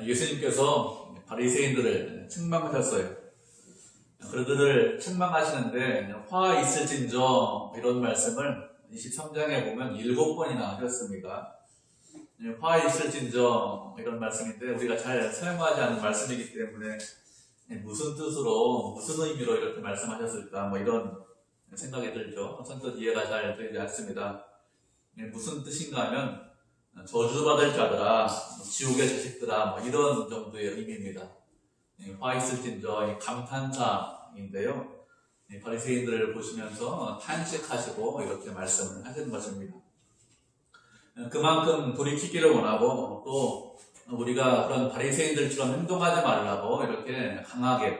예수님께서 바리새인들을 책망하셨어요. 그들을 책망하시는데 화 있을진저 이런 말씀을 23장에 보면 7번이나 하셨습니다. 화 있을진저 이런 말씀인데 우리가 잘 사용하지 않는 말씀이기 때문에 무슨 뜻으로 무슨 의미로 이렇게 말씀하셨을까 이런 생각이 들죠. 선뜻 이해가 잘 되지 않습니다. 무슨 뜻인가 하면 저주받을 자들아, 지옥의 자식들아 이런 정도의 의미입니다. 화 있을진저 감탄사인데요. 바리새인들을 보시면서 탄식하시고 이렇게 말씀을 하시는 것입니다. 그만큼 돌이키기를 원하고 또 우리가 그런 바리새인들처럼 행동하지 말라고 이렇게 강하게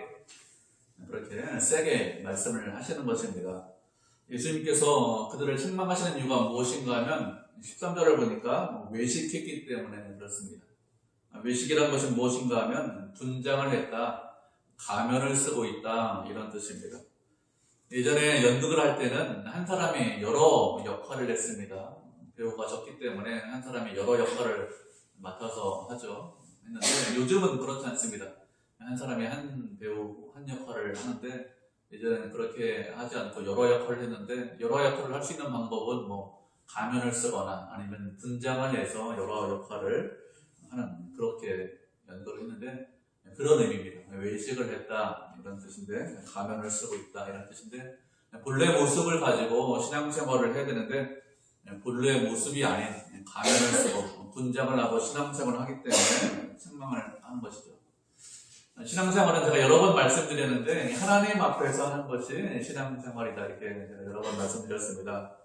그렇게 세게 말씀을 하시는 것입니다. 예수님께서 그들을 책망하시는 이유가 무엇인가 하면 13절을 보니까 외식했기 때문에 그렇습니다. 외식이란 것이 무엇인가 하면 분장을 했다, 가면을 쓰고 있다 이런 뜻입니다. 예전에 연극을 할 때는 한 사람이 여러 역할을 했습니다. 배우가 적기 때문에 한 사람이 여러 역할을 맡아서 하죠. 했는데 요즘은 그렇지 않습니다. 한 사람이 한 배우 한 역할을 하는데 예전에는 그렇게 하지 않고 여러 역할을 했는데 여러 역할을 할 수 있는 방법은 가면을 쓰거나 아니면 분장을 해서 여러 역할을 하는 그렇게 연극을 했는데 그런 의미입니다. 외식을 했다 이런 뜻인데 가면을 쓰고 있다 이런 뜻인데 본래 모습을 가지고 신앙생활을 해야 되는데 본래 모습이 아닌 가면을 쓰고 분장을 하고 신앙생활을 하기 때문에 책망을 하는 것이죠. 신앙생활은 제가 여러 번 말씀드렸는데 하나님 앞에서 하는 것이 신앙생활이다 이렇게 제가 여러 번 말씀드렸습니다.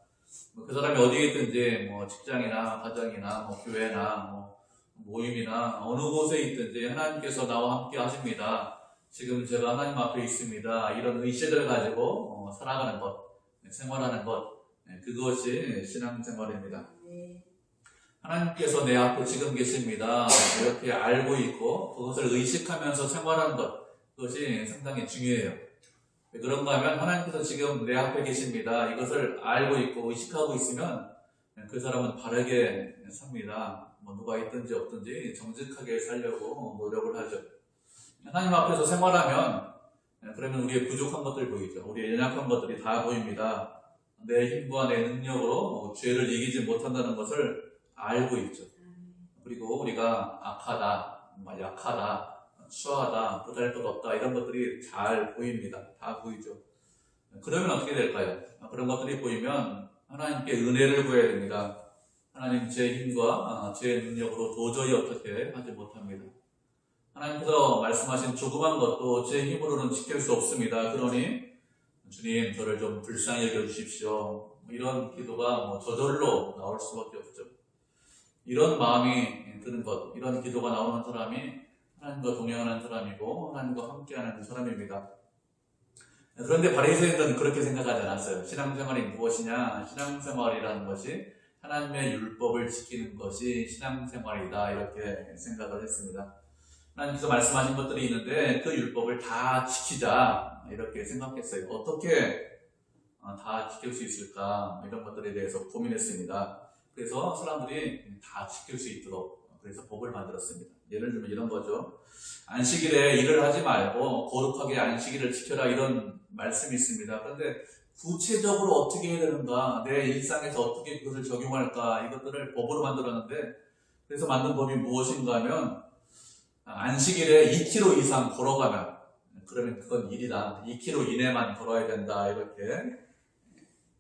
그 사람이 어디에 있든지 직장이나 가정이나 교회나 모임이나 어느 곳에 있든지 하나님께서 나와 함께 하십니다. 지금 제가 하나님 앞에 있습니다. 이런 의식을 가지고 살아가는 것, 생활하는 것, 그것이 신앙생활입니다. 하나님께서 내 앞에 지금 계십니다. 이렇게 알고 있고 그것을 의식하면서 생활하는 것, 그것이 상당히 중요해요. 왜 그런가 하면 하나님께서 지금 내 앞에 계십니다. 이것을 알고 있고 의식하고 있으면 그 사람은 바르게 삽니다. 누가 있든지 없든지 정직하게 살려고 노력을 하죠. 하나님 앞에서 생활하면 그러면 우리의 부족한 것들이 보이죠. 우리의 연약한 것들이 다 보입니다. 내 힘과 내 능력으로 죄를 이기지 못한다는 것을 알고 있죠. 그리고 우리가 악하다, 약하다, 추하다, 보잘것없다 이런 것들이 잘 보입니다. 다 보이죠. 그러면 어떻게 될까요? 그런 것들이 보이면 하나님께 은혜를 구해야 됩니다. 하나님 제 힘과 제 능력으로 도저히 어떻게 하지 못합니다. 하나님께서 말씀하신 조그만 것도 제 힘으로는 지킬 수 없습니다. 그러니 주님 저를 좀 불쌍히 여겨주십시오. 이런 기도가 저절로 나올 수밖에 없죠. 이런 마음이 드는 것, 이런 기도가 나오는 사람이 하나님과 동행하는 사람이고 하나님과 함께하는 사람입니다. 그런데 바리새인들은 그렇게 생각하지 않았어요. 신앙생활이 무엇이냐? 신앙생활이라는 것이 하나님의 율법을 지키는 것이 신앙생활이다 이렇게 생각을 했습니다. 하나님께서 말씀하신 것들이 있는데 그 율법을 다 지키자 이렇게 생각했어요. 어떻게 다 지킬 수 있을까? 이런 것들에 대해서 고민했습니다. 그래서 사람들이 다 지킬 수 있도록 그래서 법을 만들었습니다. 예를 들면 이런 거죠. 안식일에 일을 하지 말고 거룩하게 안식일을 지켜라 이런 말씀이 있습니다. 그런데 구체적으로 어떻게 해야 되는가, 내 일상에서 어떻게 그것을 적용할까 이것들을 법으로 만들었는데 그래서 만든 법이 무엇인가 하면 안식일에 2km 이상 걸어가면 그러면 그건 일이다. 2km 이내만 걸어야 된다 이렇게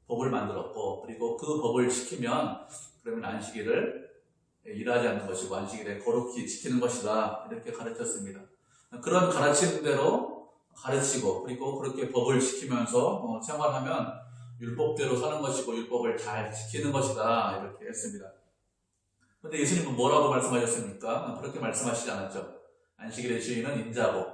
법을 만들었고 그리고 그 법을 지키면 그러면 안식일을 일하지 않는 것이고 안식일에 거룩히 지키는 것이다 이렇게 가르쳤습니다. 그런 가르침대로 가르치고 그리고 그렇게 법을 지키면서 생활하면 율법대로 사는 것이고 율법을 잘 지키는 것이다 이렇게 했습니다. 그런데 예수님은 뭐라고 말씀하셨습니까? 그렇게 말씀하시지 않았죠. 안식일의 주인은 인자고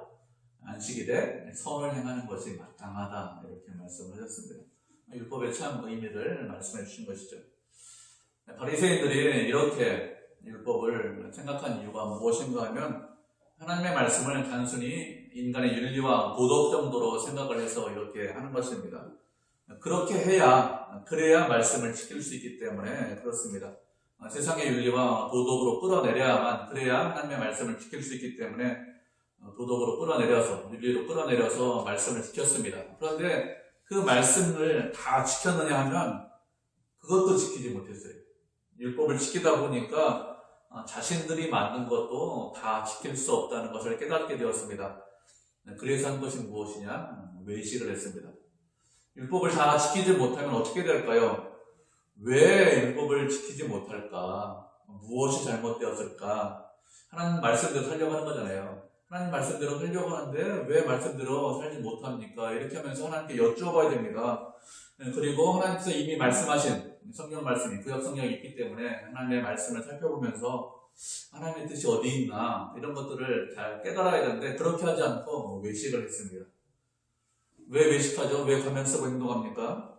안식일에 선을 행하는 것이 마땅하다 이렇게 말씀을 하셨습니다. 율법의 참 의미를 말씀해 주신 것이죠. 바리새인들이 이렇게 율법을 생각한 이유가 무엇인가 하면 하나님의 말씀을 단순히 인간의 윤리와 도덕 정도로 생각을 해서 이렇게 하는 것입니다. 그렇게 해야 그래야 말씀을 지킬 수 있기 때문에 그렇습니다. 세상의 윤리와 도덕으로 끌어내려야만, 그래야 하나님의 말씀을 지킬 수 있기 때문에 도덕으로 끌어내려서, 윤리로 끌어내려서 말씀을 지켰습니다. 그런데 그 말씀을 다 지켰느냐 하면 그것도 지키지 못했어요. 율법을 지키다 보니까 자신들이 만든 것도 다 지킬 수 없다는 것을 깨닫게 되었습니다. 그래서 한 것이 무엇이냐? 외식을 했습니다. 율법을 다 지키지 못하면 어떻게 될까요? 왜 율법을 지키지 못할까? 무엇이 잘못되었을까? 하나님 말씀대로 살려고 하는 거잖아요. 하나님 말씀대로 살려고 하는데 왜 말씀대로 살지 못합니까? 이렇게 하면서 하나님께 여쭈어봐야 됩니다. 그리고 하나님께서 이미 말씀하신 성경 말씀이, 구약 성경이 있기 때문에 하나님의 말씀을 살펴보면서 하나님의 뜻이 어디 있나 이런 것들을 잘 깨달아야 되는데 그렇게 하지 않고 외식을 했습니다. 왜 외식하죠? 왜 가면 쓰고 행동합니까?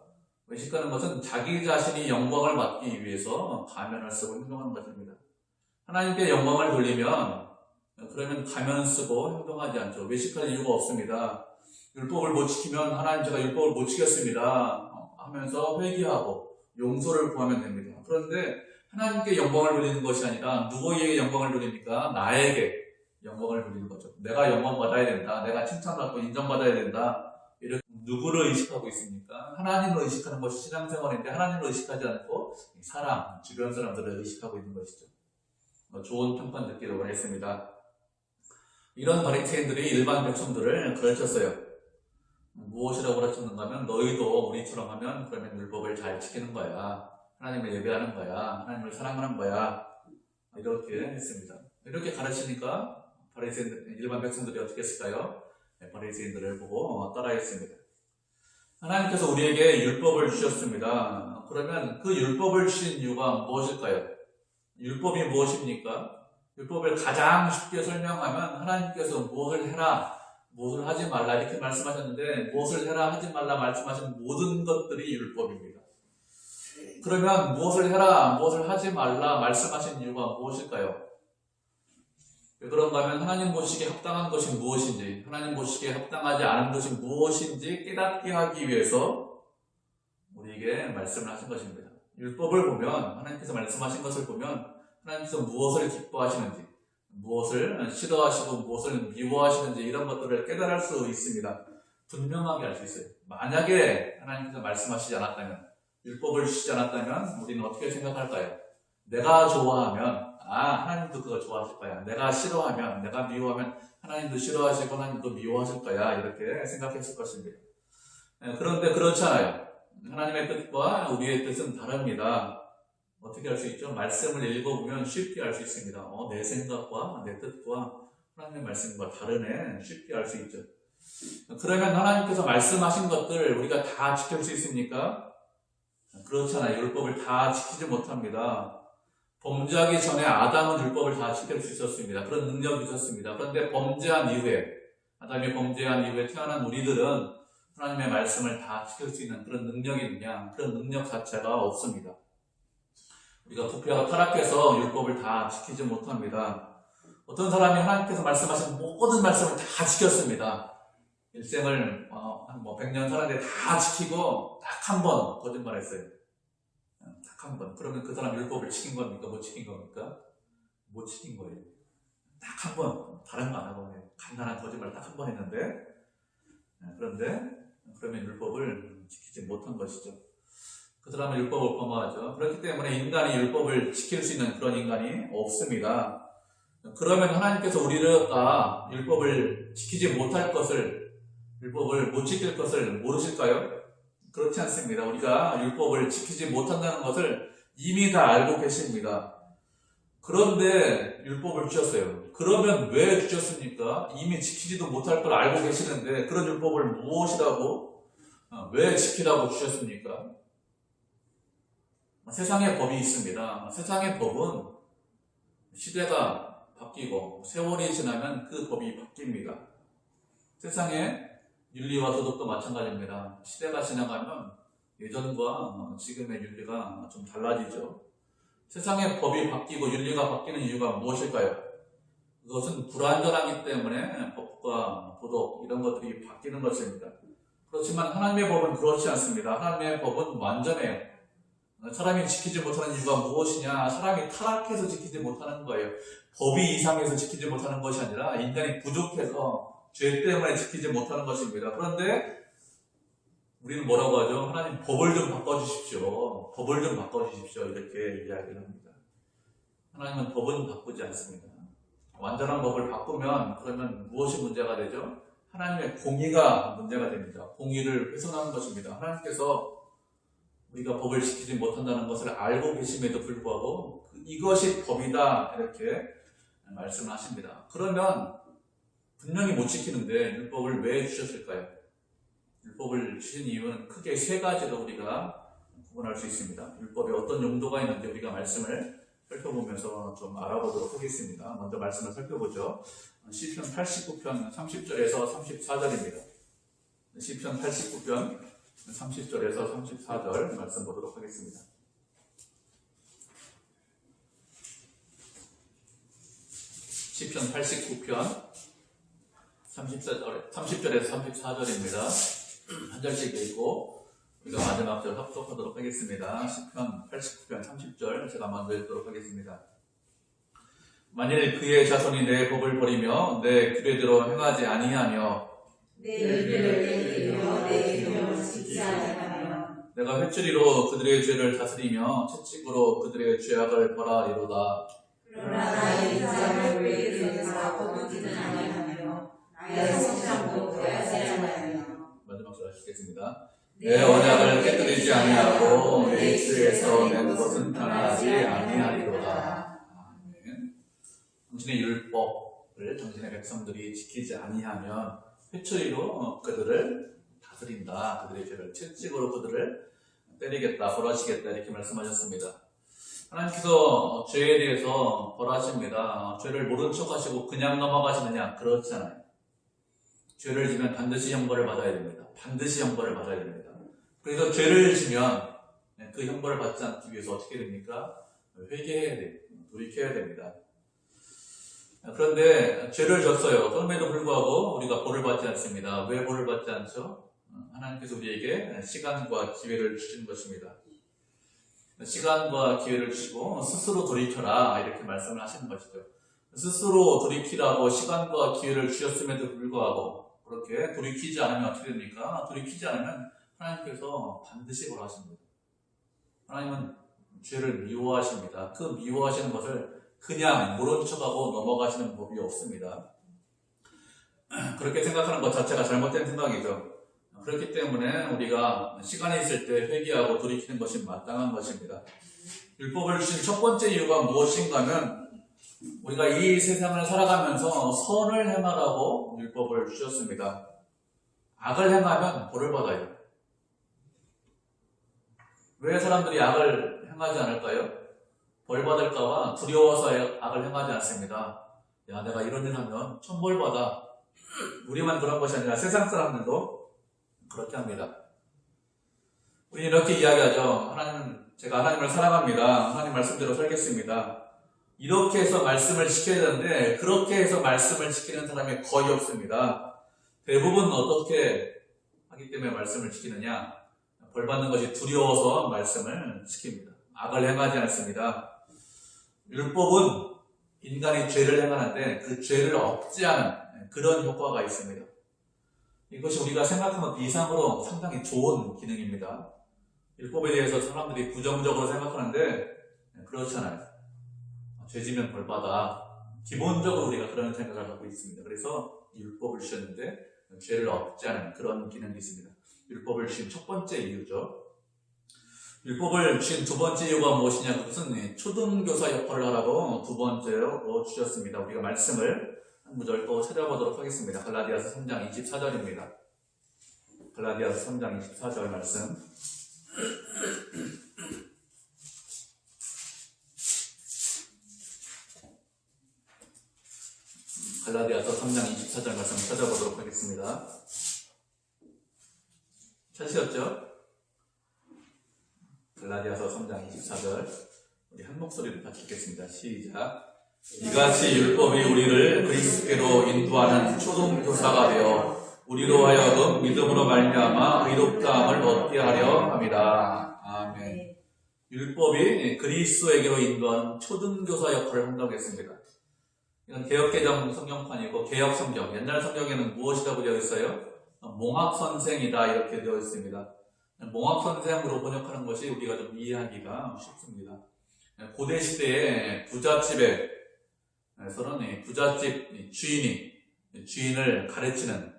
외식하는 것은 자기 자신이 영광을 받기 위해서 가면을 쓰고 행동하는 것입니다. 하나님께 영광을 돌리면 그러면 가면 쓰고 행동하지 않죠. 외식할 이유가 없습니다. 율법을 못 지키면 하나님 제가 율법을 못 지켰습니다 하면서 회개하고 용서를 구하면 됩니다. 그런데 하나님께 영광을 돌리는 것이 아니라 누구에게 영광을 돌립니까? 나에게 영광을 돌리는 거죠. 내가 영광 받아야 된다. 내가 칭찬받고 인정받아야 된다. 이렇게 누구를 의식하고 있습니까? 하나님을 의식하는 것이 신앙생활인데 하나님을 의식하지 않고 사람, 주변 사람들을 의식하고 있는 것이죠. 좋은 평판 듣기를 원했습니다. 이런 바리새인들이 일반 백성들을 가르쳤어요. 무엇이라고 가르쳤는가 하면 너희도 우리처럼 하면 그러면 율법을 잘 지키는 거야. 하나님을 예배하는 거야. 하나님을 사랑하는 거야. 이렇게 했습니다. 이렇게 가르치니까 바리새인들, 일반 백성들이 어떻게 했을까요? 바리새인들을 보고 따라했습니다. 하나님께서 우리에게 율법을 주셨습니다. 그러면 그 율법을 주신 이유가 무엇일까요? 율법이 무엇입니까? 율법을 가장 쉽게 설명하면 하나님께서 무엇을 해라, 무엇을 하지 말라 이렇게 말씀하셨는데 무엇을 해라, 하지 말라 말씀하신 모든 것들이 율법입니다. 그러면 무엇을 해라, 무엇을 하지 말라 말씀하신 이유가 무엇일까요? 왜 그런가 하면 하나님 보시기에 합당한 것이 무엇인지, 하나님 보시기에 합당하지 않은 것이 무엇인지 깨닫게 하기 위해서 우리에게 말씀을 하신 것입니다. 율법을 보면, 하나님께서 말씀하신 것을 보면 하나님께서 무엇을 기뻐하시는지, 무엇을 싫어하시고 무엇을 미워하시는지 이런 것들을 깨달을 수 있습니다. 분명하게 알 수 있어요. 만약에 하나님께서 말씀하시지 않았다면, 율법을 주시지 않았다면 우리는 어떻게 생각할까요? 내가 좋아하면 하나님도 그거 좋아하실 거야. 내가 싫어하면, 내가 미워하면 하나님도 싫어하시고 하나님도 미워하실 거야. 이렇게 생각했을 것입니다. 그런데 그렇지 않아요. 하나님의 뜻과 우리의 뜻은 다릅니다. 어떻게 알 수 있죠? 말씀을 읽어보면 쉽게 알 수 있습니다. 내 생각과 내 뜻과 하나님의 말씀과 다르네. 쉽게 알 수 있죠. 그러면 하나님께서 말씀하신 것들 우리가 다 지킬 수 있습니까? 그렇잖아요. 율법을 다 지키지 못합니다. 범죄하기 전에 아담은 율법을 다 지킬 수 있었습니다. 그런 능력이 있었습니다. 그런데 범죄한 이후에, 아담이 범죄한 이후에 태어난 우리들은 하나님의 말씀을 다 지킬 수 있는 그런 능력이 있느냐? 그런 능력 자체가 없습니다. 우리가 부패하고 타락해서 율법을 다 지키지 못합니다. 어떤 사람이 하나님께서 말씀하신 모든 말씀을 다 지켰습니다. 일생을 100년 살았는데 다 지키고 딱 한 번 거짓말했어요. 딱 한 번. 그러면 그 사람 율법을 지킨 겁니까? 못 지킨 겁니까? 못 지킨 거예요. 딱 한 번. 다른 거 안 하고 간단한 거짓말 딱 한 번 했는데, 그런데 그러면 율법을 지키지 못한 것이죠. 그 사람은 율법을 범하죠. 그렇기 때문에 인간이 율법을 지킬 수 있는 그런 인간이 없습니다. 그러면 하나님께서 우리가 율법을 지키지 못할 것을, 율법을 못 지킬 것을 모르실까요? 그렇지 않습니다. 우리가 율법을 지키지 못한다는 것을 이미 다 알고 계십니다. 그런데 율법을 주셨어요. 그러면 왜 주셨습니까? 이미 지키지도 못할 걸 알고 계시는데 그런 율법을 무엇이라고, 왜 지키라고 주셨습니까? 세상의 법이 있습니다. 세상의 법은 시대가 바뀌고 세월이 지나면 그 법이 바뀝니다. 세상의 윤리와 도덕도 마찬가지입니다. 시대가 지나가면 예전과 지금의 윤리가 좀 달라지죠. 세상의 법이 바뀌고 윤리가 바뀌는 이유가 무엇일까요? 그것은 불완전하기 때문에 법과 도덕 이런 것들이 바뀌는 것입니다. 그렇지만 하나님의 법은 그렇지 않습니다. 하나님의 법은 완전해요. 사람이 지키지 못하는 이유가 무엇이냐? 사람이 타락해서 지키지 못하는 거예요. 법이 이상해서 지키지 못하는 것이 아니라 인간이 부족해서 죄 때문에 지키지 못하는 것입니다. 그런데 우리는 뭐라고 하죠? 하나님 법을 좀 바꿔주십시오. 법을 좀 바꿔주십시오. 이렇게 이야기를 합니다. 하나님은 법은 바꾸지 않습니다. 완전한 법을 바꾸면 그러면 무엇이 문제가 되죠? 하나님의 공의가 문제가 됩니다. 공의를 훼손하는 것입니다. 하나님께서 우리가 법을 지키지 못한다는 것을 알고 계심에도 불구하고 이것이 법이다 이렇게 말씀을 하십니다. 그러면 분명히 못 지키는데 율법을 왜 주셨을까요? 율법을 주신 이유는 크게 세 가지로 우리가 구분할 수 있습니다. 율법에 어떤 용도가 있는지 우리가 말씀을 살펴보면서 좀 알아보도록 하겠습니다. 먼저 말씀을 살펴보죠. 시편 89편 30절에서 34절입니다. 시편 89편 30절에서 34절 말씀 보도록 하겠습니다. 시편 89편 30절에서 34절입니다. 한 절씩 읽고 우리가 마지막 절 합독하도록 하겠습니다. 시편 89편 30절 제가 먼저 읽도록 하겠습니다. 만일 그의 자손이 내 법을 버리며 내 규례대로 행하지 아니하며 내 규례를 깨뜨리며 내 계명을 지키지 아니하며 내가 회초리로 그들의 죄를 다스리며 채찍으로 그들의 죄악을 벌하리로다. 그러나 나의 인자를 외에서 거두지는 아니하며 나의 성장도 빼앗지 아니하며 마지막 절 하시겠습니다. 내 언약을 깨뜨리지 아니하고 내 입술에서 낸 것은 변하지 아니하리로다. 아멘. 당신의 율법을 당신의 백성들이 지키지 아니하면 회초리로 그들을 다스린다. 그들의 죄를 채찍으로 그들을 때리겠다, 벌하시겠다 이렇게 말씀하셨습니다. 하나님께서 죄에 대해서 벌하십니다. 죄를 모른 척 하시고 그냥 넘어가시느냐? 그렇지 않아요. 죄를 지면 반드시 형벌을 받아야 됩니다. 반드시 형벌을 받아야 됩니다. 그래서 죄를 지면 그 형벌을 받지 않기 위해서 어떻게 됩니까? 회개해야 돼요. 돌이켜야 됩니다. 그런데 죄를 졌어요. 그럼에도 불구하고 우리가 벌을 받지 않습니다. 왜 벌을 받지 않죠? 하나님께서 우리에게 시간과 기회를 주신 것입니다. 시간과 기회를 주시고 스스로 돌이켜라 이렇게 말씀을 하시는 것이죠. 스스로 돌이키라고 시간과 기회를 주셨음에도 불구하고 그렇게 돌이키지 않으면 어떻게 됩니까? 돌이키지 않으면 하나님께서 반드시 벌하십니다. 하나님은 죄를 미워하십니다. 그 미워하시는 것을 그냥 모른 척하고 넘어가시는 법이 없습니다. 그렇게 생각하는 것 자체가 잘못된 생각이죠. 그렇기 때문에 우리가 시간이 있을 때 회개하고 돌이키는 것이 마땅한 것입니다. 율법을 주신 첫 번째 이유가 무엇인가 하면 우리가 이 세상을 살아가면서 선을 행하라고 율법을 주셨습니다. 악을 행하면 벌을 받아요. 왜 사람들이 악을 행하지 않을까요? 벌 받을까봐 두려워서 악을 행하지 않습니다. 야, 내가 이런 일 하면 천벌 받아. 우리만 그런 것이 아니라 세상 사람들도 그렇게 합니다. 우리는 이렇게 이야기하죠. 제가 하나님을 사랑합니다. 하나님 말씀대로 살겠습니다. 이렇게 해서 말씀을 지켜야 되는데 그렇게 해서 말씀을 지키는 사람이 거의 없습니다. 대부분 어떻게 하기 때문에 말씀을 지키느냐? 벌 받는 것이 두려워서 말씀을 지킵니다. 악을 행하지 않습니다. 율법은 인간이 죄를 행하는데 그 죄를 억제하는 그런 효과가 있습니다. 이것이 우리가 생각한 것 이상으로 상당히 좋은 기능입니다. 율법에 대해서 사람들이 부정적으로 생각하는데 그렇지 않아요. 죄지면 벌받아. 기본적으로 우리가 그런 생각을 하고 있습니다. 그래서 율법을 주셨는데 죄를 억제하는 그런 기능이 있습니다. 율법을 주신 첫 번째 이유죠. 율법을 주신 두 번째 이유가 무엇이냐? 그것은 초등교사 역할을 하라고 두 번째로 주셨습니다. 우리가 말씀을 한 구절 또 찾아보도록 하겠습니다. 갈라디아서 3장 24절입니다. 갈라디아서 3장 24절 말씀. 갈라디아서 3장 24절 말씀 찾아보도록 하겠습니다. 찾으셨죠? 갈라디아서 3장 24절 우리 한 목소리로 같이 읽겠습니다. 시작. 이같이 율법이 우리를 그리스도께로 인도하는 초등교사가 되어 우리로 하여금 믿음으로 말미암아 의롭다함을 얻게 하려 합니다. 아멘. 율법이 그리스도에게로 인도하는 초등교사 역할을 한다고 했습니다. 이건 개역개정 성경판이고 개역성경, 옛날 성경에는 무엇이라고 되어 있어요? 몽학선생이다 이렇게 되어 있습니다. 몽학선생으로 번역하는 것이 우리가 좀 이해하기가 쉽습니다. 고대 시대에 부잣집에서는 부잣집 주인을 가르치는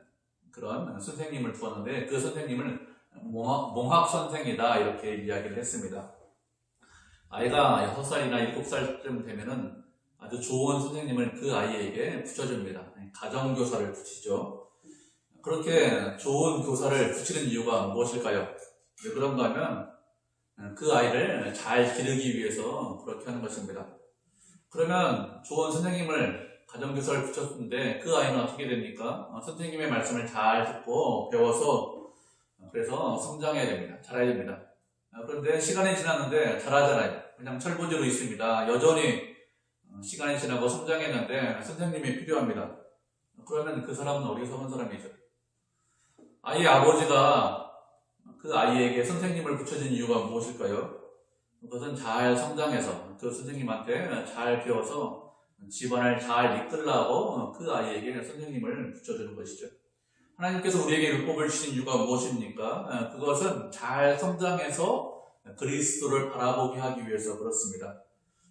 그런 선생님을 두었는데 그 선생님을 몽학선생이다 이렇게 이야기를 했습니다. 아이가 6살이나 7살쯤 되면은 아주 좋은 선생님을 그 아이에게 붙여줍니다. 가정교사를 붙이죠. 그렇게 좋은 교사를 붙이는 이유가 무엇일까요? 왜 그런가 하면 그 아이를 잘 기르기 위해서 그렇게 하는 것입니다. 그러면 좋은 선생님을 가정교사를 붙였는데 그 아이는 어떻게 됩니까? 선생님의 말씀을 잘 듣고 배워서 그래서 성장해야 됩니다. 자라야 됩니다. 그런데 시간이 지났는데 잘하잖아요. 그냥 철부지로 있습니다. 여전히 시간이 지나고 성장했는데 선생님이 필요합니다. 그러면 그 사람은 어리석은 사람이죠. 아이의 아버지가 그 아이에게 선생님을 붙여준 이유가 무엇일까요? 그것은 잘 성장해서 그 선생님한테 잘 배워서 집안을 잘 이끌라고 그 아이에게 선생님을 붙여주는 것이죠. 하나님께서 우리에게 율법을 주신 이유가 무엇입니까? 그것은 잘 성장해서 그리스도를 바라보게 하기 위해서 그렇습니다.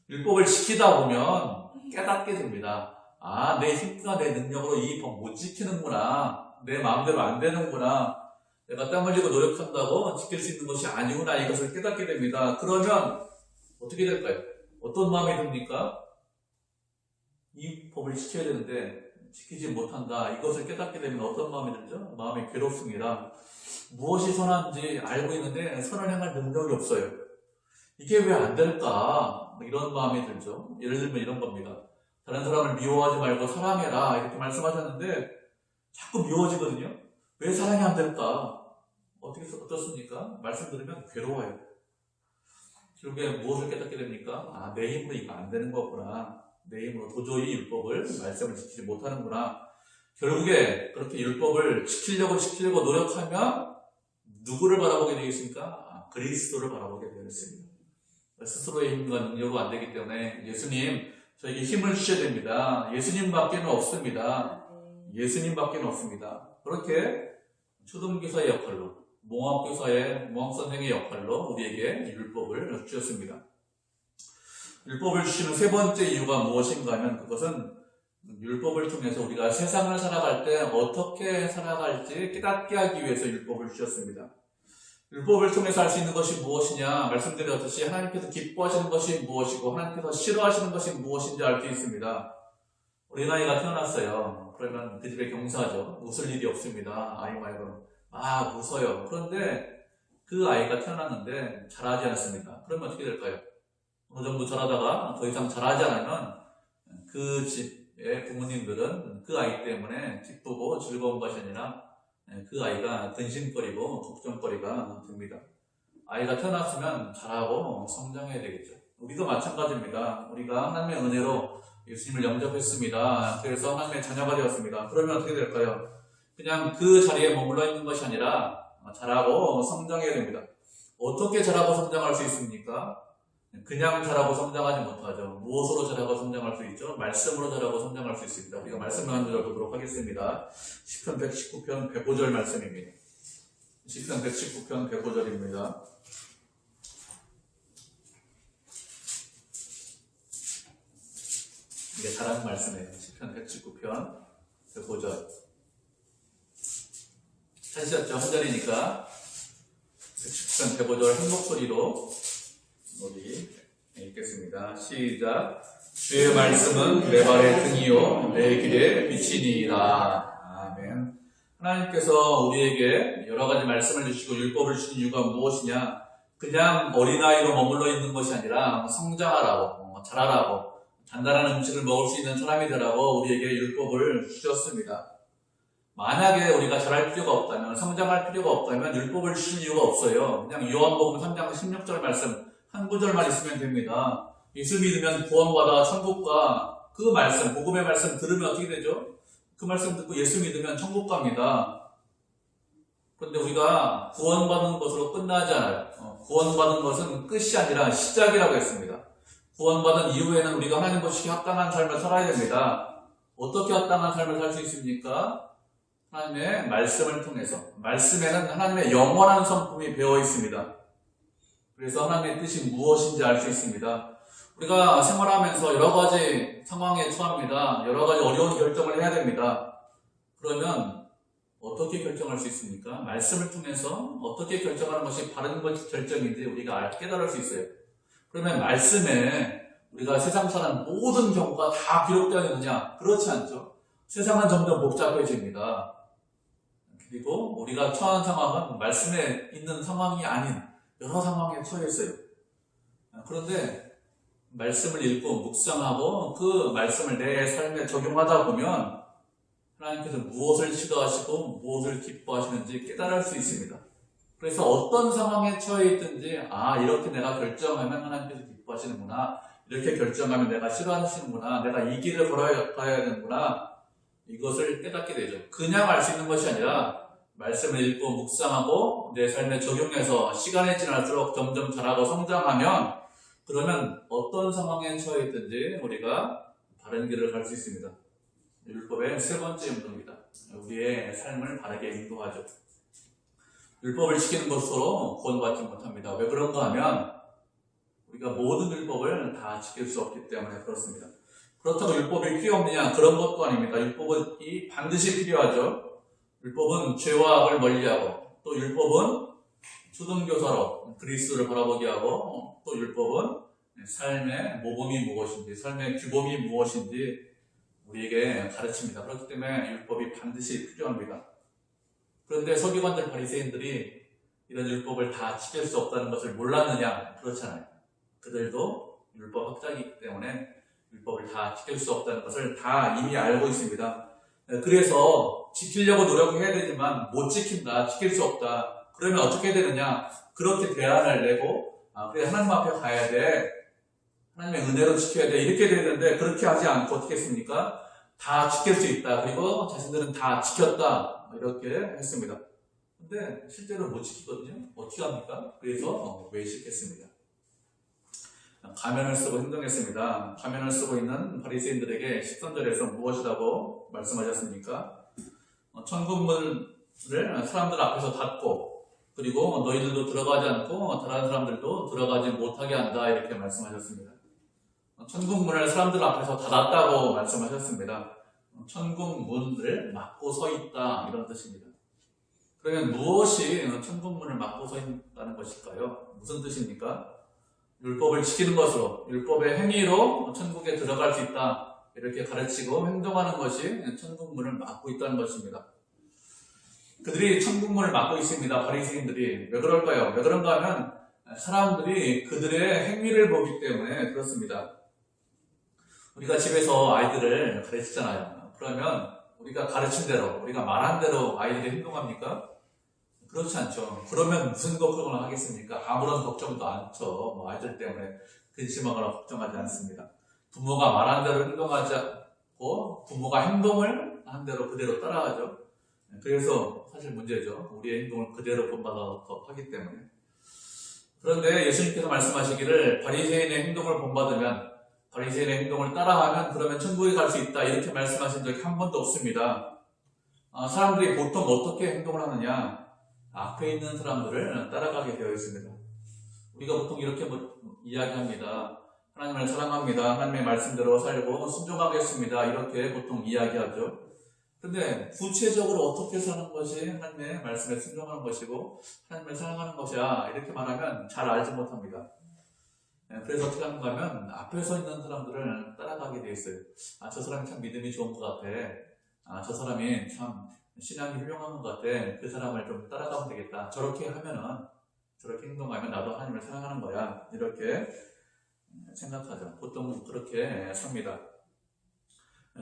율법을 지키다 보면 깨닫게 됩니다. 아, 내 힘과 내 능력으로 이 법 못 지키는구나. 내 마음대로 안 되는구나. 내가 땀 흘리고 노력한다고 지킬 수 있는 것이 아니구나. 이것을 깨닫게 됩니다. 그러면 어떻게 될까요? 어떤 마음이 듭니까? 이 법을 지켜야 되는데 지키지 못한다. 이것을 깨닫게 되면 어떤 마음이 들죠? 마음이 괴롭습니다. 무엇이 선한지 알고 있는데 선을 행할 능력이 없어요. 이게 왜 안 될까? 이런 마음이 들죠. 예를 들면 이런 겁니다. 다른 사람을 미워하지 말고 사랑해라 이렇게 말씀하셨는데 자꾸 미워지거든요. 왜 사랑이 안 될까? 어떻습니까? 말씀 들으면 괴로워요. 결국에 무엇을 깨닫게 됩니까? 아, 내 힘으로 이거 안 되는 거구나. 내 힘으로 도저히 율법을, 말씀을 지키지 못하는구나. 결국에 그렇게 율법을 지키려고 노력하면 누구를 바라보게 되겠습니까? 아, 그리스도를 바라보게 되겠습니다. 스스로의 힘과 능력으로 안 되기 때문에 예수님, 저에게 힘을 주셔야 됩니다. 예수님밖에는 없습니다. 예수님밖에는 없습니다. 그렇게 초등교사의 역할로, 몽학선생의 역할로 우리에게 율법을 주셨습니다. 율법을 주시는 세 번째 이유가 무엇인가 하면 그것은 율법을 통해서 우리가 세상을 살아갈 때 어떻게 살아갈지 깨닫게 하기 위해서 율법을 주셨습니다. 율법을 통해서 할 수 있는 것이 무엇이냐 말씀드렸듯이 하나님께서 기뻐하시는 것이 무엇이고 하나님께서 싫어하시는 것이 무엇인지 알 수 있습니다. 어린아이가 태어났어요. 그러면 그 집에 경사하죠. 웃을 일이 없습니다. 아이 말고는 막 웃어요. 그런데 그 아이가 태어났는데 잘하지 않습니다. 그러면 어떻게 될까요? 어느 정도 잘하다가 더 이상 잘하지 않으면 그 집의 부모님들은 그 아이 때문에 기쁘고 즐거운 것이 아니라 그 아이가 근심거리고 걱정거리가 됩니다. 아이가 태어났으면 잘하고 성장해야 되겠죠. 우리도 마찬가지입니다. 우리가 하나님의 은혜로 예수님을 영접했습니다. 그래서 하나님의 자녀가 되었습니다. 그러면 어떻게 될까요? 그냥 그 자리에 머물러 있는 것이 아니라 자라고 성장해야 됩니다. 어떻게 자라고 성장할 수 있습니까? 그냥 자라고 성장하지 못하죠. 무엇으로 자라고 성장할 수 있죠? 말씀으로 자라고 성장할 수 있습니다. 우리가 말씀을 한 구절 보도록 하겠습니다. 시편 119편 105절 말씀입니다. 시편 119편 105절입니다. 이게 잘하는 말씀이에요. 시편 119편 105절. 찾으셨죠? 한 절이니까 119편 105절 한 목소리로 우리 읽겠습니다. 시작. 주의 말씀은 내 발의 등이요 내 길에 빛이니이다. 아멘. 하나님께서 우리에게 여러 가지 말씀을 주시고 율법을 주신 이유가 무엇이냐? 그냥 어린아이로 머물러 있는 것이 아니라 성장하라고, 자라라고, 단단한 음식을 먹을 수 있는 사람이 되라고 우리에게 율법을 주셨습니다. 만약에 우리가 자랄 필요가 없다면, 성장할 필요가 없다면 율법을 주신 이유가 없어요. 그냥 요한복음 3장 16절 말씀 한 구절만 있으면 됩니다. 예수 믿으면 구원받아 천국과 그 말씀, 복음의 말씀 들으면 어떻게 되죠? 그 말씀 듣고 예수 믿으면 천국 갑니다. 그런데 우리가 구원받은 것으로 끝나지 않아요. 구원받은 것은 끝이 아니라 시작이라고 했습니다. 구원받은 이후에는 우리가 하나님 보시기에 합당한 삶을 살아야 됩니다. 어떻게 합당한 삶을 살 수 있습니까? 하나님의 말씀을 통해서. 말씀에는 하나님의 영원한 성품이 배어 있습니다. 그래서 하나님의 뜻이 무엇인지 알 수 있습니다. 우리가 생활하면서 여러 가지 상황에 처합니다. 여러 가지 어려운 결정을 해야 됩니다. 그러면 어떻게 결정할 수 있습니까? 말씀을 통해서 어떻게 결정하는 것이 바른 결정인지 우리가 깨달을 수 있어요. 그러면 말씀에 우리가 세상 사는 모든 경우가 다 기록되어 있느냐? 그렇지 않죠. 세상은 점점 복잡해집니다. 그리고 우리가 처한 상황은 말씀에 있는 상황이 아닌 여러 상황에 처해 있어요. 그런데 말씀을 읽고 묵상하고 그 말씀을 내 삶에 적용하다 보면 하나님께서 무엇을 시도하시고 무엇을 기뻐하시는지 깨달을 수 있습니다. 그래서 어떤 상황에 처해 있든지 이렇게 내가 결정하면 하나님께서 기뻐하시는구나, 이렇게 결정하면 내가 싫어하시는구나, 내가 이 길을 걸어야 되는구나, 이것을 깨닫게 되죠. 그냥 알 수 있는 것이 아니라 말씀을 읽고 묵상하고 내 삶에 적용해서 시간이 지날수록 점점 자라고 성장하면, 그러면 어떤 상황에 처해 있든지 우리가 바른 길을 갈 수 있습니다. 율법의 세 번째 용도입니다. 우리의 삶을 바르게 인도하죠. 율법을 지키는 것으로 구원받지 못합니다. 왜 그런가 하면 우리가 모든 율법을 다 지킬 수 없기 때문에 그렇습니다. 그렇다고 율법이 필요 없느냐? 그런 것도 아닙니다. 율법은 반드시 필요하죠. 율법은 죄와 악을 멀리하고, 또 율법은 초등교사로 그리스도를 바라보게 하고, 또 율법은 삶의 모범이 무엇인지, 삶의 규범이 무엇인지 우리에게 가르칩니다. 그렇기 때문에 율법이 반드시 필요합니다. 그런데 서기관들 바리새인들이 이런 율법을 다 지킬 수 없다는 것을 몰랐느냐? 그렇잖아요. 그들도 율법 학자이기 때문에 율법을 다 지킬 수 없다는 것을 다 이미 알고 있습니다. 그래서 지키려고 노력해야 되지만 못 지킨다, 지킬 수 없다. 그러면 어떻게 되느냐? 그렇게 대안을 내고 그래 하나님 앞에 가야 돼, 하나님의 은혜로 지켜야 돼, 이렇게 되는데 그렇게 하지 않고 어떻게 했습니까? 다 지킬 수 있다, 그리고 자신들은 다 지켰다, 이렇게 했습니다. 근데 실제로 못 지키거든요. 어떻게 합니까? 그래서 외식했습니다. 가면을 쓰고 행동했습니다. 가면을 쓰고 있는 바리새인들에게 13절에서 무엇이라고 말씀하셨습니까? 천국문을 사람들 앞에서 닫고, 그리고 너희들도 들어가지 않고 다른 사람들도 들어가지 못하게 한다, 이렇게 말씀하셨습니다. 천국문을 사람들 앞에서 닫았다고 말씀하셨습니다. 천국문을 막고 서 있다, 이런 뜻입니다. 그러면 무엇이 천국문을 막고 서 있다는 것일까요? 무슨 뜻입니까? 율법을 지키는 것으로, 율법의 행위로 천국에 들어갈 수 있다, 이렇게 가르치고 행동하는 것이 천국문을 막고 있다는 것입니다. 그들이 천국문을 막고 있습니다. 바리새인들이. 왜 그럴까요? 왜 그런가 하면 사람들이 그들의 행위를 보기 때문에 그렇습니다. 우리가 집에서 아이들을 가르치잖아요. 그러면 우리가 가르친 대로, 우리가 말한 대로 아이들이 행동합니까? 그렇지 않죠. 그러면 무슨 걱정을 하겠습니까? 아무런 걱정도 않죠. 아이들 때문에 근심하거나 걱정하지 않습니다. 부모가 말한 대로 행동하지 않고 부모가 행동을 한 대로 그대로 따라가죠. 그래서 사실 문제죠. 우리의 행동을 그대로 본받아서 하기 때문에. 그런데 예수님께서 말씀하시기를 바리새인의 행동을 본받으면, 바리새인의 행동을 따라하면 그러면 천국에 갈 수 있다, 이렇게 말씀하신 적이 한 번도 없습니다. 사람들이 보통 어떻게 행동을 하느냐? 앞에 있는 사람들을 따라가게 되어 있습니다. 우리가 보통 이렇게 이야기합니다. 하나님을 사랑합니다, 하나님의 말씀대로 살고 순종하겠습니다, 이렇게 보통 이야기하죠. 근데 구체적으로 어떻게 사는 것이 하나님의 말씀에 순종하는 것이고 하나님을 사랑하는 것이야, 이렇게 말하면 잘 알지 못합니다. 그래서 어떻게 하는가 하면 앞에 서 있는 사람들을 따라가게 되어 있어요. 저 사람이 참 믿음이 좋은 것 같아, 저 사람이 참 신앙이 훌륭한 것 같아, 그 사람을 좀 따라가면 되겠다, 저렇게 하면은, 저렇게 행동하면 나도 하나님을 사랑하는 거야, 이렇게 생각하죠. 보통 그렇게 삽니다.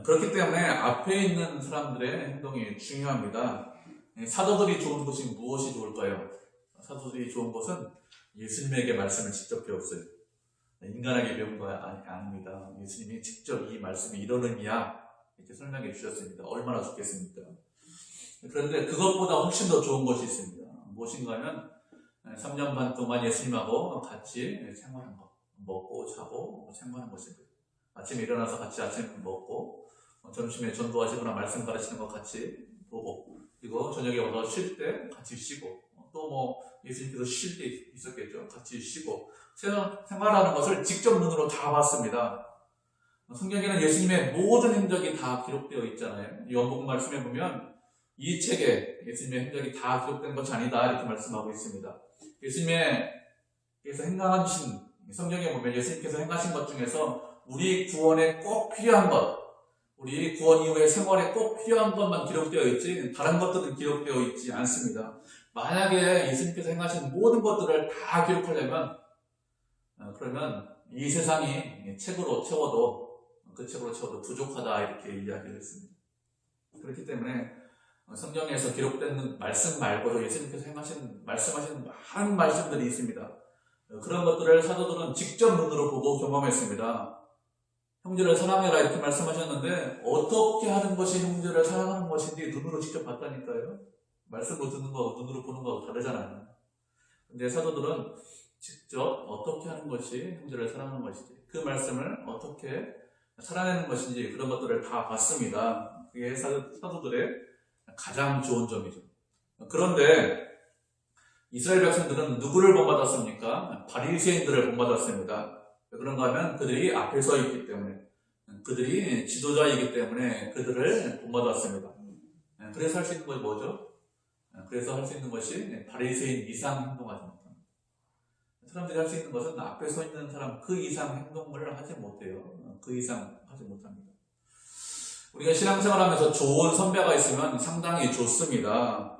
그렇기 때문에 앞에 있는 사람들의 행동이 중요합니다. 사도들이 좋은 것이 무엇이 좋을까요? 사도들이 좋은 것은 예수님에게 말씀을 직접 배웠어요. 인간에게 배운 거 아닙니다. 예수님이 직접 이 말씀이 이런 의미야, 이렇게 설명해 주셨습니다. 얼마나 좋겠습니까? 그런데 그것보다 훨씬 더 좋은 것이 있습니다. 무엇인가 하면 3년 반 동안 예수님하고 같이 생활한 것. 먹고 자고 생활한 것입니다. 아침에 일어나서 같이 아침 먹고 점심에 전도하시거나 말씀 가르치는 거 같이 보고 그리고 저녁에 와서 쉴 때 같이 쉬고 또 뭐 예수님께서 쉴 때 있었겠죠. 같이 쉬고 생활하는 것을 직접 눈으로 다 봤습니다. 성경에는 예수님의 모든 행적이 다 기록되어 있잖아요. 요한복음 말씀에 보면 이 책에 예수님의 행적이 다 기록된 것이 아니다 이렇게 말씀하고 있습니다. 예수님께서 행하신 성경에 보면 예수님께서 행하신 것 중에서 우리 구원에 꼭 필요한 것, 우리 구원 이후의 생활에 꼭 필요한 것만 기록되어 있지 다른 것들은 기록되어 있지 않습니다. 만약에 예수님께서 행하신 모든 것들을 다 기록하려면 그러면 이 세상이 책으로 채워도 부족하다 이렇게 이야기를 했습니다. 그렇기 때문에 성경에서 기록된 말씀 말고도 예수님께서 말씀하신 많은 말씀들이 있습니다. 그런 것들을 사도들은 직접 눈으로 보고 경험했습니다. 형제를 사랑해라 이렇게 말씀하셨는데 어떻게 하는 것이 형제를 사랑하는 것인지 눈으로 직접 봤다니까요. 말씀으로 듣는 거하고 눈으로 보는 거하고 다르잖아요. 근데 사도들은 직접 어떻게 하는 것이 형제를 사랑하는 것인지 그 말씀을 어떻게 살아내는 것인지 그런 것들을 다 봤습니다. 그게 사도들의 가장 좋은 점이죠. 그런데 이스라엘 백성들은 누구를 본받았습니까? 바리새인들을 본받았습니다. 왜 그런가 하면 그들이 앞에 서 있기 때문에 그들이 지도자이기 때문에 그들을 본받았습니다. 그래서 할 수 있는 것이 뭐죠? 그래서 할 수 있는 것이 바리새인 이상 행동하지 못합니다. 사람들이 할 수 있는 것은 앞에 서 있는 사람 그 이상 행동을 하지 못해요. 그 이상 하지 못합니다. 우리가 신앙생활하면서 좋은 선배가 있으면 상당히 좋습니다.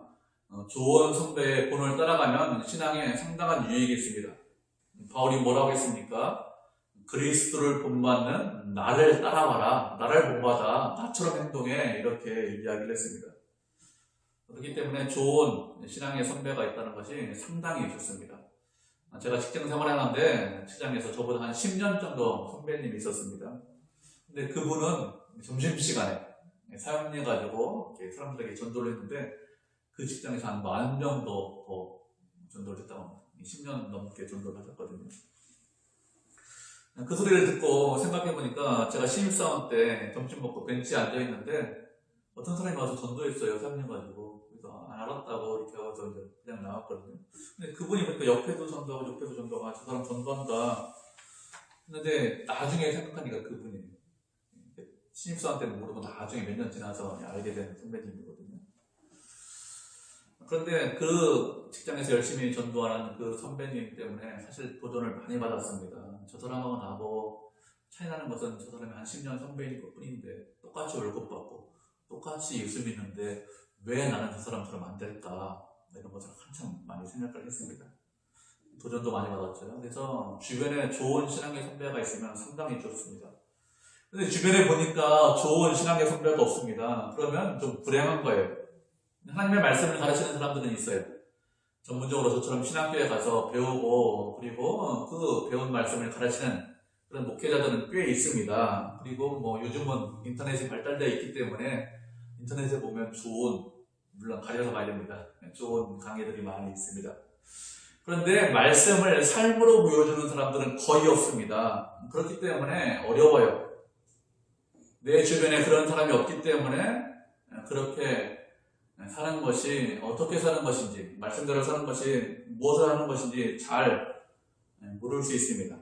좋은 선배의 본을 따라가면 신앙에 상당한 유익이 있습니다. 바울이 뭐라고 했습니까? 그리스도를 본받는 나를 따라와라. 나를 본받아. 나처럼 행동해. 이렇게 이야기를 했습니다. 그렇기 때문에 좋은 신앙의 선배가 있다는 것이 상당히 좋습니다. 제가 직장 생활하는데 직장에서 저보다 한 10년 정도 선배님이 있었습니다. 근데 그분은 점심시간에 사용해가지고 사람들에게 전도를 했는데 그 직장에서 한 10,000명 정도 더 전도를 했다고 합니다. 10년 넘게 전도를 하셨거든요. 그 소리를 듣고 생각해보니까 제가 신입사원 때 점심 먹고 벤치에 앉아있는데 어떤 사람이 와서 전도했어요. 사용해가지고. 그래서 알았다고 이렇게 와서 이제 그냥 나왔거든요. 근데 그분이 보니까 옆에도 전도하고 저 사람 전도한다. 근데 나중에 생각하니까 그분이 신입사원 때는 모르고 나중에 몇 년 지나서 알게 된 선배님이거든요. 그런데 그 직장에서 열심히 전도하는 그 선배님 때문에 사실 도전을 많이 받았습니다. 저 사람하고 나하고 차이 나는 것은 저 사람이 한 10년 선배일 것 뿐인데 똑같이 월급 받고 똑같이 예수 믿는데 왜 나는 저 사람처럼 안 될까 이런 것을 한참 많이 생각을 했습니다. 도전도 많이 받았죠. 그래서 주변에 좋은 신앙의 선배가 있으면 상당히 좋습니다. 근데 주변에 보니까 좋은 신앙의 선배가 없습니다. 그러면 좀 불행한 거예요. 하나님의 말씀을 가르치는 사람들은 있어요. 전문적으로 저처럼 신학교에 가서 배우고 그리고 그 배운 말씀을 가르치는 그런 목회자들은 꽤 있습니다. 그리고 뭐 요즘은 인터넷이 발달되어 있기 때문에 인터넷에 보면 물론 가려서 봐야 됩니다. 좋은 강의들이 많이 있습니다. 그런데 말씀을 삶으로 보여주는 사람들은 거의 없습니다. 그렇기 때문에 어려워요. 내 주변에 그런 사람이 없기 때문에 그렇게 사는 것이 어떻게 사는 것인지 말씀대로 사는 것이 무엇을 하는 것인지 잘 모를 수 있습니다.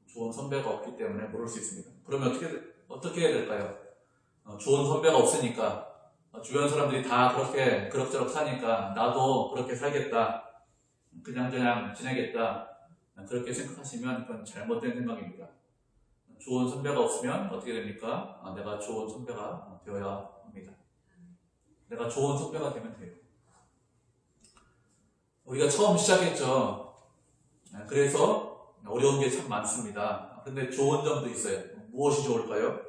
좋은 선배가 없기 때문에 모를 수 있습니다. 그러면 어떻게 해야 될까요? 좋은 선배가 없으니까 주변 사람들이 다 그렇게 그럭저럭 사니까 나도 그렇게 살겠다. 그냥 지내겠다. 그렇게 생각하시면 그건 잘못된 생각입니다. 좋은 선배가 없으면 어떻게 됩니까? 내가 좋은 선배가 되어야 합니다. 내가 좋은 선배가 되면 돼요. 우리가 처음 시작했죠. 그래서 어려운 게 참 많습니다. 그런데 좋은 점도 있어요. 무엇이 좋을까요?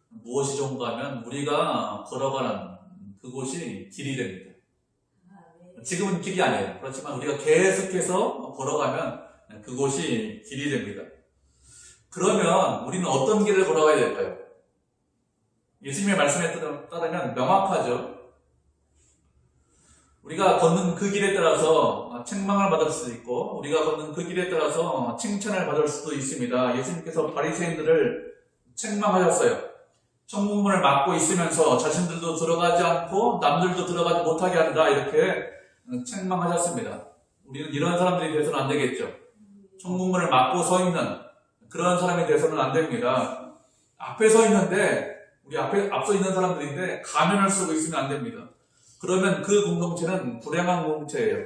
무엇이 좋은가 하면 우리가 걸어가는 그곳이 길이 됩니다. 지금은 길이 아니에요. 그렇지만 우리가 계속해서 걸어가면 그곳이 길이 됩니다. 그러면 우리는 어떤 길을 걸어가야 될까요? 예수님의 말씀에 따르면 명확하죠. 우리가 걷는 그 길에 따라서 책망을 받을 수도 있고 우리가 걷는 그 길에 따라서 칭찬을 받을 수도 있습니다. 예수님께서 바리새인들을 책망하셨어요. 천국문을 막고 있으면서 자신들도 들어가지 않고 남들도 들어가지 못하게 한다 이렇게 책망하셨습니다. 우리는 이런 사람들이 돼서는 안 되겠죠. 천국문을 막고 서 있는 그런 사람이 돼서는 안 됩니다. 앞에 서 있는데 우리 앞서 있는 사람들인데 가면을 쓰고 있으면 안 됩니다. 그러면 그 공동체는 불행한 공동체예요.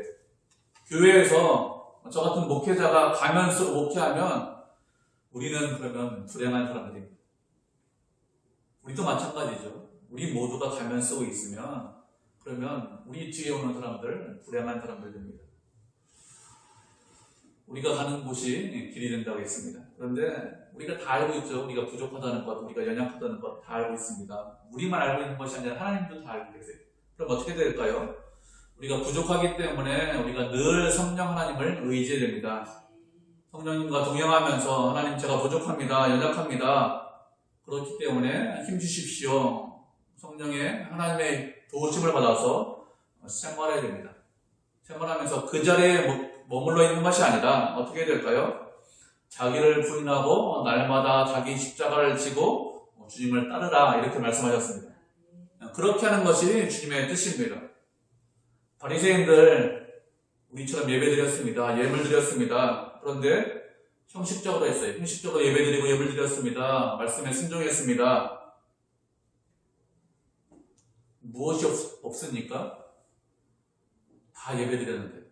교회에서 저 같은 목회자가 가면 쓰고 목회하면 우리는 그러면 불행한 사람들입니다. 우리도 마찬가지죠. 우리 모두가 가면 쓰고 있으면 그러면 우리 뒤에 오는 사람들 불행한 사람들 됩니다. 우리가 가는 곳이 길이 된다고 했습니다. 그런데 우리가 다 알고 있죠. 우리가 부족하다는 것, 우리가 연약하다는 것 다 알고 있습니다. 우리만 알고 있는 것이 아니라 하나님도 다 알고 계세요. 그럼 어떻게 될까요? 우리가 부족하기 때문에 우리가 늘 성령 하나님을 의지해야 됩니다. 성령님과 동행하면서 하나님 제가 부족합니다. 연약합니다. 그렇기 때문에 힘주십시오. 성령의 하나님의 도우심을 받아서 생활해야 됩니다. 생활하면서 그 자리에 머물러 있는 것이 아니라 어떻게 해야 될까요? 자기를 부인하고 날마다 자기 십자가를 지고 주님을 따르라 이렇게 말씀하셨습니다. 그렇게 하는 것이 주님의 뜻입니다. 바리새인들 우리처럼 예배드렸습니다. 예물 드렸습니다. 그런데 형식적으로 했어요. 형식적으로 예배드리고 예물 드렸습니다. 말씀에 순종했습니다. 무엇이 없습니까? 다 예배드렸는데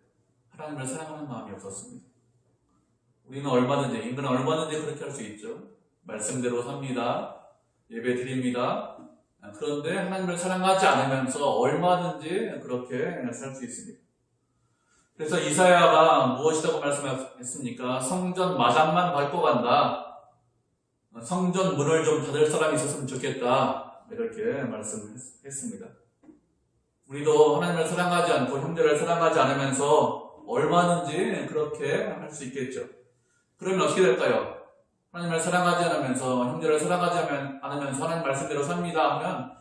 하나님을 사랑하는 마음이 없었습니다. 우리는 얼마든지, 인간은 얼마든지 그렇게 할 수 있죠. 말씀대로 삽니다. 예배 드립니다. 그런데 하나님을 사랑하지 않으면서 얼마든지 그렇게 살 수 있습니다. 그래서 이사야가 무엇이라고 말씀했습니까? 성전 마당만 밟고 간다. 성전 문을 좀 닫을 사람이 있었으면 좋겠다. 이렇게 말씀했습니다. 우리도 하나님을 사랑하지 않고 형제를 사랑하지 않으면서 얼마든지 그렇게 할 수 있겠죠. 그러면 어떻게 될까요? 하나님을 사랑하지 않으면서 형제를 사랑하지 않으면서 하나님 말씀대로 삽니다 하면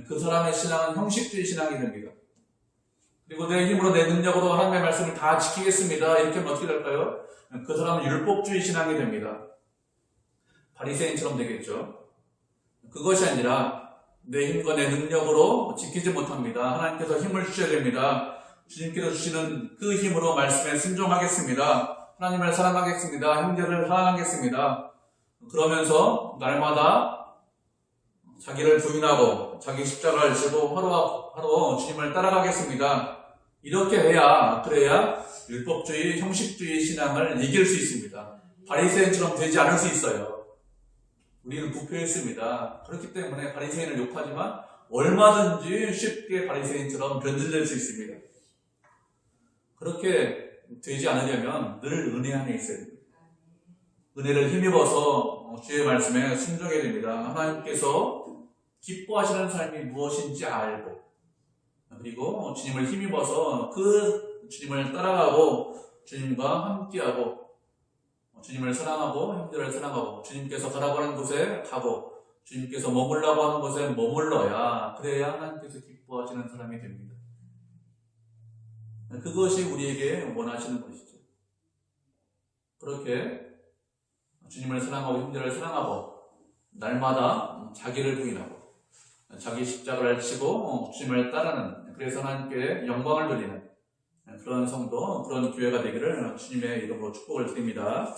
그 사람의 신앙은 형식주의 신앙이 됩니다. 그리고 내 힘으로 내 능력으로 하나님의 말씀을 다 지키겠습니다. 이렇게 하면 어떻게 될까요? 그 사람은 율법주의 신앙이 됩니다. 바리새인처럼 되겠죠. 그것이 아니라 내 힘과 내 능력으로 지키지 못합니다. 하나님께서 힘을 주셔야 됩니다. 주님께서 주시는 그 힘으로 말씀에 순종하겠습니다. 하나님을 사랑하겠습니다. 형제를 사랑하겠습니다. 그러면서 날마다 자기를 부인하고 자기 십자가를 지고 하루하루 주님을 따라가겠습니다. 이렇게 그래야 율법주의, 형식주의 신앙을 이길 수 있습니다. 바리새인처럼 되지 않을 수 있어요. 우리는 부패했습니다. 그렇기 때문에 바리새인을 욕하지만 얼마든지 쉽게 바리새인처럼 변질될 수 있습니다. 그렇게 되지 않으려면 늘 은혜 안에 있어야 됩니다. 은혜를 힘입어서 주의 말씀에 순종해야 됩니다. 하나님께서 기뻐하시는 삶이 무엇인지 알고 그리고 주님을 힘입어서 그 주님을 따라가고 주님과 함께하고 주님을 사랑하고 형제를 사랑하고 주님께서 가라고 하는 곳에 가고 주님께서 머물라고 하는 곳에 머물러야 그래야 하나님께서 기뻐하시는 사람이 됩니다. 그것이 우리에게 원하시는 것이죠. 그렇게 주님을 사랑하고 형제를 사랑하고 날마다 자기를 부인하고 자기 십자가를 지고 주님을 따르는 그래서 하나님께 영광을 돌리는 그런 성도, 그런 교회가 되기를 주님의 이름으로 축복을 드립니다.